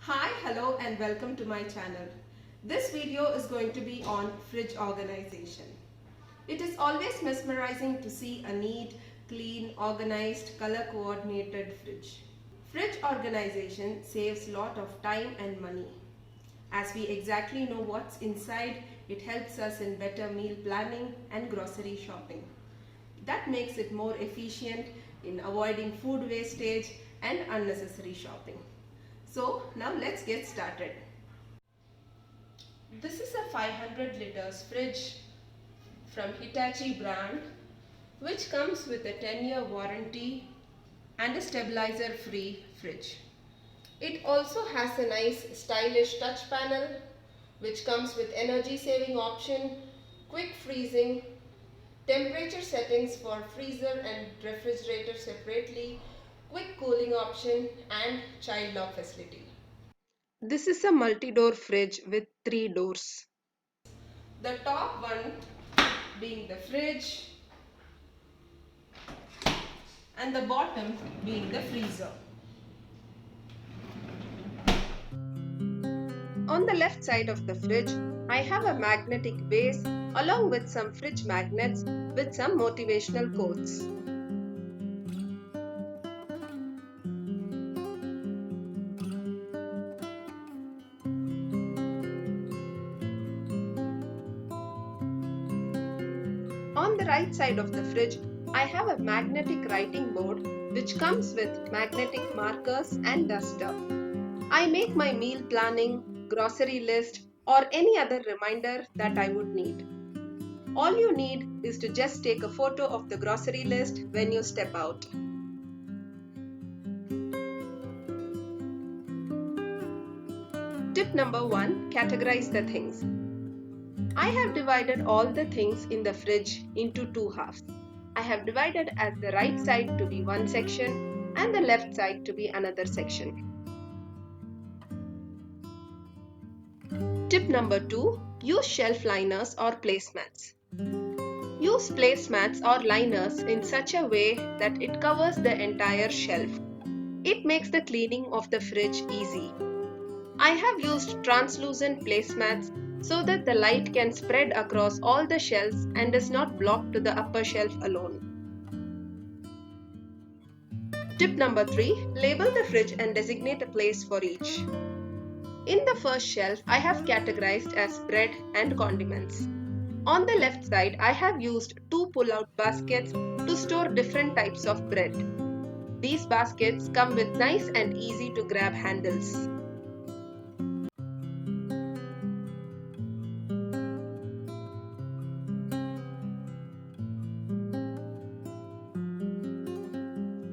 Hi, hello and welcome to my channel. This video is going to be on fridge organization. It is always mesmerizing to see a neat, clean, organized, color coordinated fridge. Fridge organization saves lot of time and money. As we exactly know what's inside, it helps us in better meal planning and grocery shopping. That makes it more efficient in avoiding food wastage and unnecessary shopping. So now let's get started. This is a 500 liters fridge from Hitachi brand which comes with a 10-year warranty and a stabilizer free fridge. It also has a nice stylish touch panel which comes with energy saving option, quick freezing, temperature settings for freezer and refrigerator separately, quick cooling option and child lock facility. This is a multi-door fridge with 3 doors. The top one being the fridge and the bottom being the freezer. On the left side of the fridge, I have a magnetic base along with some fridge magnets with some motivational quotes. On the right side of the fridge, I have a magnetic writing board which comes with magnetic markers and duster. I make my meal planning, grocery list or any other reminder that I would need. All you need is to just take a photo of the grocery list when you step out. Tip number 1. Categorize the things. I have divided all the things in the fridge into two halves. I have divided as the right side to be one section and the left side to be another section. Tip number 2. Use shelf liners or placemats. Use placemats or liners in such a way that it covers the entire shelf. It makes the cleaning of the fridge easy. I have used translucent placemats so that the light can spread across all the shelves and is not blocked to the upper shelf alone. Tip number 3. Label the fridge and designate a place for each. In the first shelf, I have categorized as bread and condiments. On the left side, I have used two pull-out baskets to store different types of bread. These baskets come with nice and easy to grab handles.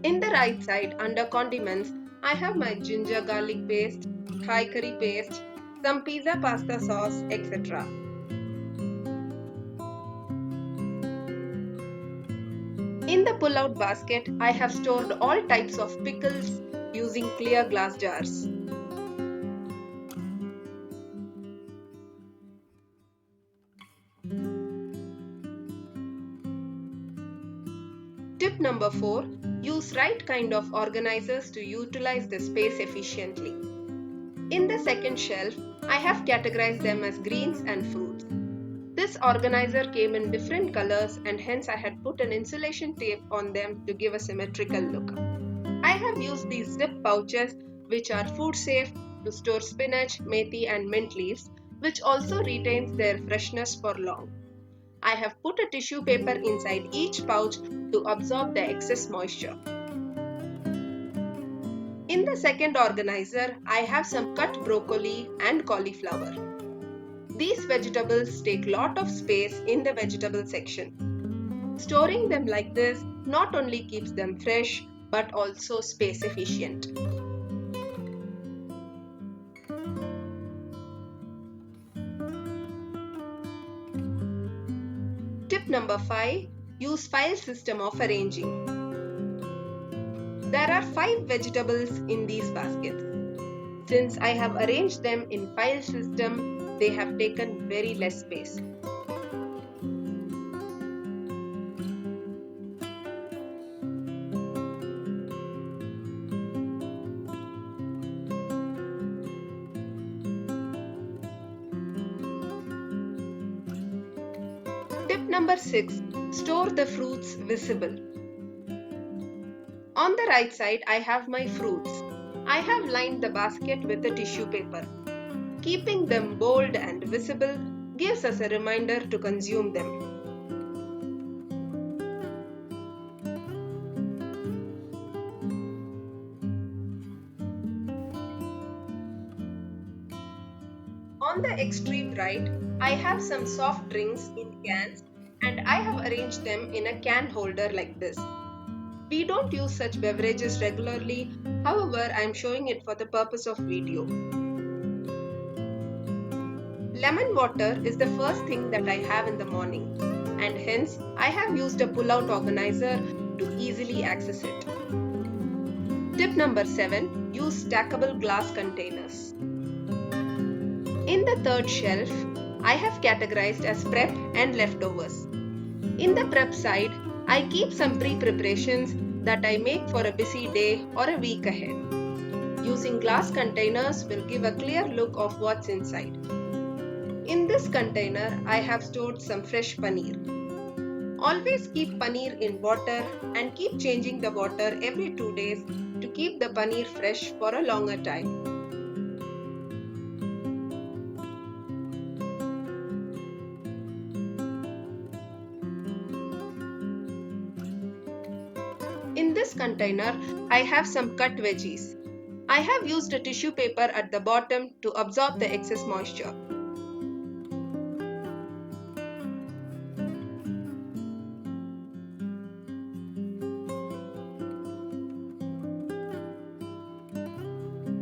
In the right side, under condiments, I have my ginger garlic paste, Thai curry paste, some pizza pasta sauce, etc. In the pull-out basket, I have stored all types of pickles using clear glass jars. Tip number 4. Use right kind of organizers to utilize the space efficiently. In the second shelf, I have categorized them as greens and fruits. This organizer came in different colors and hence I had put an insulation tape on them to give a symmetrical look. I have used these zip pouches which are food safe to store spinach, methi and mint leaves which also retains their freshness for long. I have put a tissue paper inside each pouch to absorb the excess moisture. In the second organizer, I have some cut broccoli and cauliflower. These vegetables take lot of space in the vegetable section. Storing them like this not only keeps them fresh but also space efficient. Tip number 5. Use file system of arranging. There are 5 vegetables in these baskets. Since I have arranged them in file system, they have taken very less space. Tip number 6. Store the fruits visible. On the right side, I have my fruits. I have lined the basket with a tissue paper. Keeping them bold and visible gives us a reminder to consume them. On the extreme right, I have some soft drinks in cans and I have arranged them in a can holder like this. We don't use such beverages regularly, however, I am showing it for the purpose of video. Lemon water is the first thing that I have in the morning, and hence I have used a pull-out organizer to easily access it. Tip number 7. Use stackable glass containers. In the third shelf, I have categorized as prep and leftovers. In the prep side, I keep some pre-preparations that I make for a busy day or a week ahead. Using glass containers will give a clear look of what's inside. In this container, I have stored some fresh paneer. Always keep paneer in water and keep changing the water every 2 days to keep the paneer fresh for a longer time. In this container, I have some cut veggies. I have used a tissue paper at the bottom to absorb the excess moisture.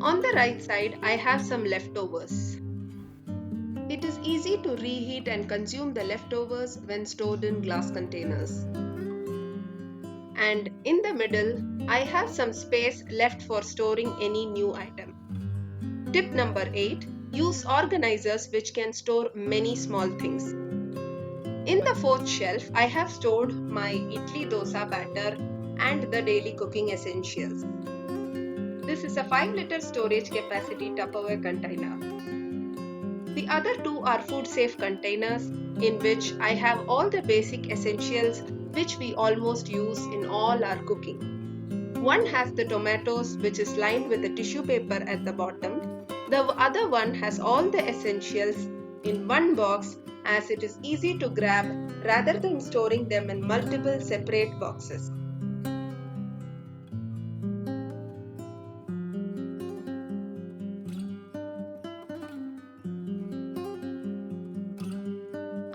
On the right side, I have some leftovers. It is easy to reheat and consume the leftovers when stored in glass containers. And in the middle, I have some space left for storing any new item. Tip number 8. Use organizers which can store many small things. In the fourth shelf, I have stored my idli dosa batter and the daily cooking essentials. This is a 5-liter storage capacity Tupperware container. The other two are food-safe containers in which I have all the basic essentials which we almost use in all our cooking. One has the tomatoes which is lined with a tissue paper at the bottom. The other one has all the essentials in one box as it is easy to grab rather than storing them in multiple separate boxes.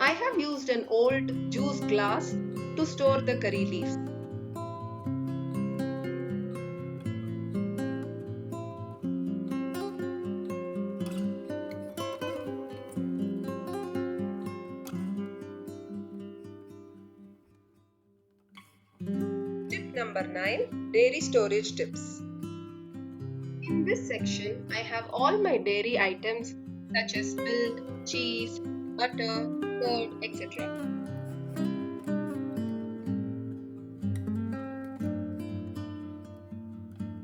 I have used an old juice glass to store the curry leaves. Tip number 9. Dairy storage tips. In this section, I have all my dairy items such as milk, cheese, butter, curd, etc.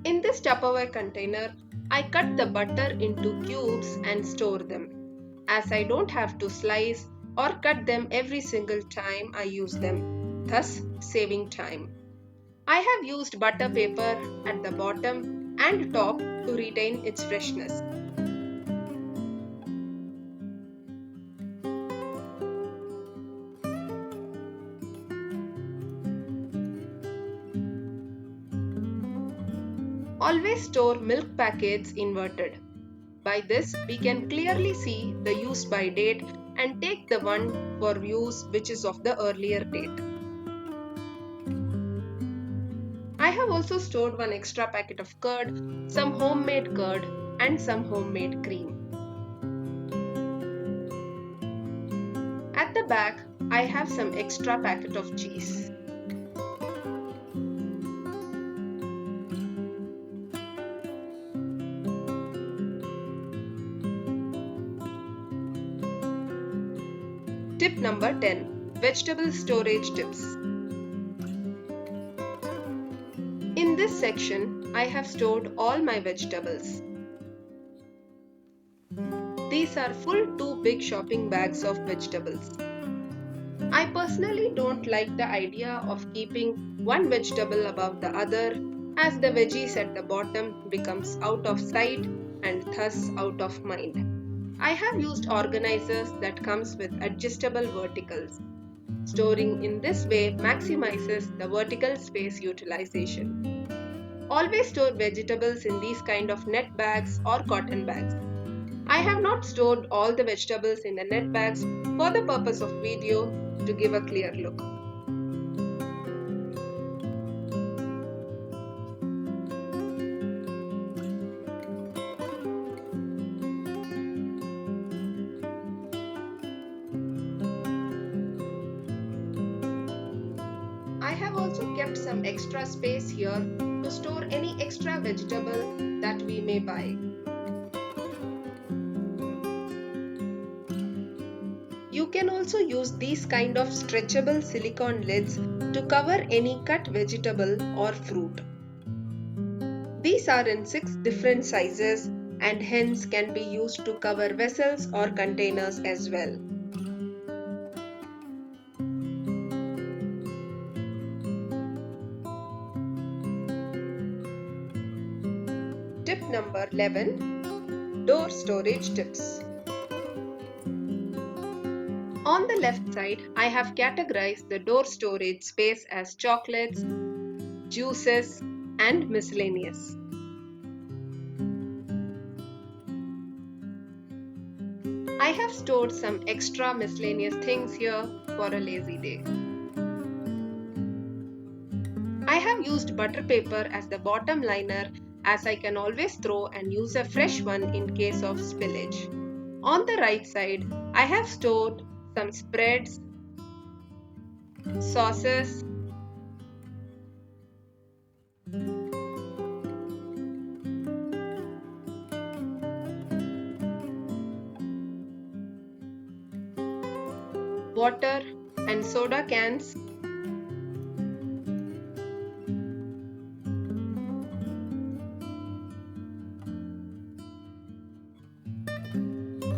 In this Tupperware container, I cut the butter into cubes and store them, as I don't have to slice or cut them every single time I use them, thus saving time. I have used butter paper at the bottom and top to retain its freshness. Always store milk packets inverted. By this, we can clearly see the use by date and take the one for use which is of the earlier date. I have also stored one extra packet of curd, some homemade curd and some homemade cream. At the back, I have some extra packet of cheese. Tip number 10. Vegetable storage tips. In this section, I have stored all my vegetables. These are full 2 big shopping bags of vegetables. I personally don't like the idea of keeping one vegetable above the other, as the veggies at the bottom becomes out of sight and thus out of mind. I have used organizers that comes with adjustable verticals. Storing in this way maximizes the vertical space utilization. Always store vegetables in these kind of net bags or cotton bags. I have not stored all the vegetables in the net bags for the purpose of video to give a clear look. I have also kept some extra space here to store any extra vegetable that we may buy. You can also use these kind of stretchable silicone lids to cover any cut vegetable or fruit. These are in 6 different sizes and hence can be used to cover vessels or containers as well. Tip number 11. Door storage tips. On the left side, I have categorized the door storage space as chocolates, juices, and miscellaneous. I have stored some extra miscellaneous things here for a lazy day. I have used butter paper as the bottom liner as I can always throw and use a fresh one in case of spillage. On the right side, I have stored some spreads, sauces, water and soda cans,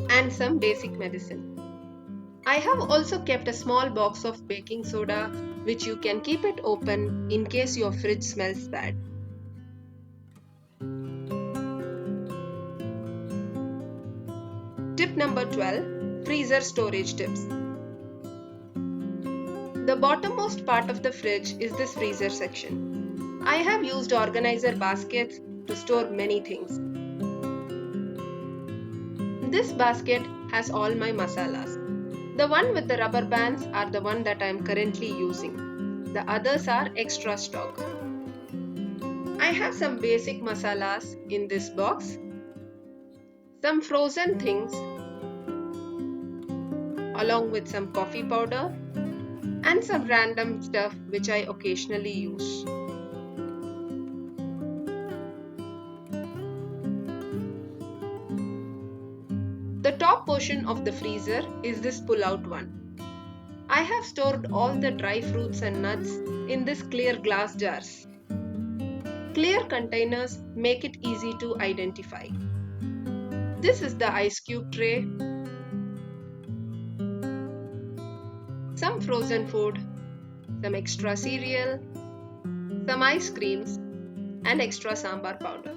and some basic medicine. I have also kept a small box of baking soda which you can keep it open in case your fridge smells bad. Tip number 12. Freezer storage tips. The bottommost part of the fridge is this freezer section. I have used organizer baskets to store many things. This basket has all my masalas. The one with the rubber bands are the one that I am currently using. The others are extra stock. I have some basic masalas in this box, some frozen things along with some coffee powder and some random stuff which I occasionally use. The top portion of the freezer is this pull-out one. I have stored all the dry fruits and nuts in this clear glass jars. Clear containers make it easy to identify. This is the ice cube tray, some frozen food, some extra cereal, some ice creams, and extra sambar powder.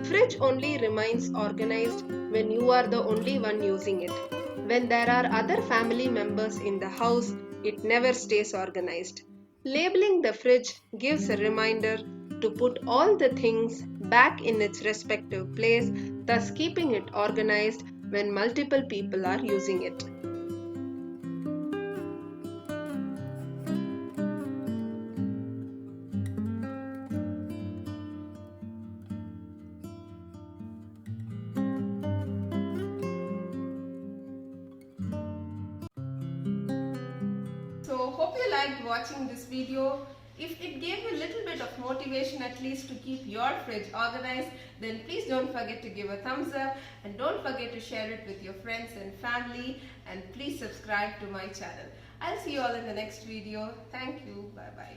Fridge only remains organized when you are the only one using it. When there are other family members in the house, it never stays organized. Labeling the fridge gives a reminder to put all the things back in its respective place, thus keeping it organized when multiple people are using it. So hope you liked watching this video. If it gave you a little bit of motivation at least to keep your fridge organized, then please don't forget to give a thumbs up and don't forget to share it with your friends and family, and please subscribe to my channel. I'll see you all in the next video. Thank you. Bye bye.